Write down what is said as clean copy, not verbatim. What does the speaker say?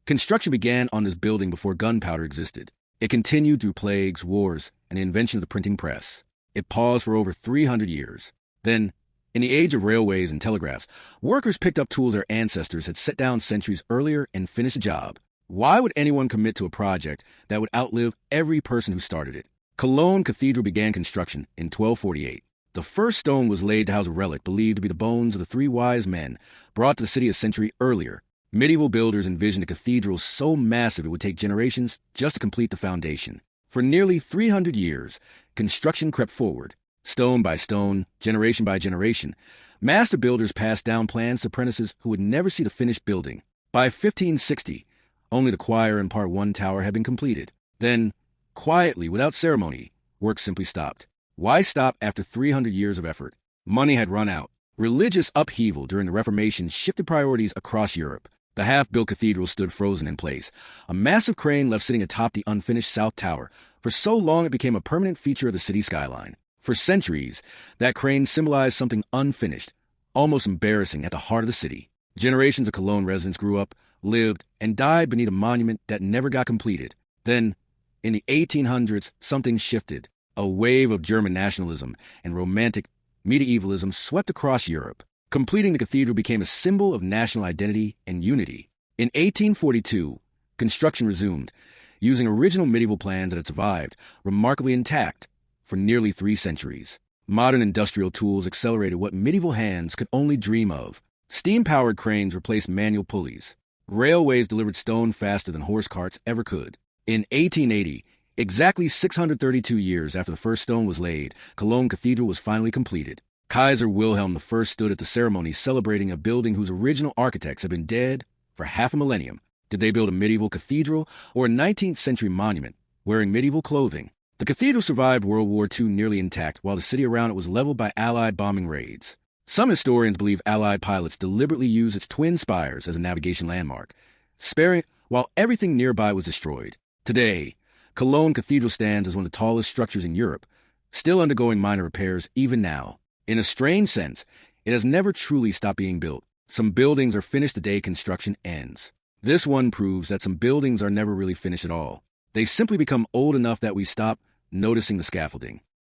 Construction began on this building before gunpowder existed. It continued through plagues, wars, and the invention of the printing press. It paused for over 300 years. Then, in the age of railways and telegraphs, workers picked up tools their ancestors had set down centuries earlier and finished the job. Why would anyone commit to a project that would outlive every person who started it? Cologne Cathedral began construction in 1248. The first stone was laid to house a relic believed to be the bones of the three wise men brought to the city a century earlier. Medieval builders envisioned a cathedral so massive it would take generations just to complete the foundation. For nearly 300 years, construction crept forward. Stone by stone, generation by generation, master builders passed down plans to apprentices who would never see the finished building. By 1560, only the choir and part 1 tower had been completed. Then, quietly, without ceremony, work simply stopped. Why stop after 300 years of effort? Money had run out. Religious upheaval during the Reformation shifted priorities across Europe. The half-built cathedral stood frozen in place, a massive crane left sitting atop the unfinished South Tower. For so long it became a permanent feature of the city skyline. For centuries, that crane symbolized something unfinished, almost embarrassing at the heart of the city. Generations of Cologne residents grew up, lived, and died beneath a monument that never got completed. Then, in the 1800s, something shifted. A wave of German nationalism and romantic medievalism swept across Europe. Completing the cathedral became a symbol of national identity and unity. In 1842, construction resumed, using original medieval plans that had survived, remarkably intact, for nearly 3 centuries. Modern industrial tools accelerated what medieval hands could only dream of. Steam-powered cranes replaced manual pulleys. Railways delivered stone faster than horse carts ever could. In 1880, exactly 632 years after the first stone was laid, Cologne Cathedral was finally completed. Kaiser Wilhelm I stood at the ceremony celebrating a building whose original architects had been dead for half a millennium. Did they build a medieval cathedral or a 19th century monument wearing medieval clothing? The cathedral survived World War II nearly intact while the city around it was leveled by Allied bombing raids. Some historians believe Allied pilots deliberately used its twin spires as a navigation landmark, sparing while everything nearby was destroyed. Today, Cologne Cathedral stands as one of the tallest structures in Europe, still undergoing minor repairs even now. In a strange sense, it has never truly stopped being built. Some buildings are finished the day construction ends. This one proves that some buildings are never really finished at all. They simply become old enough that we stop noticing the scaffolding.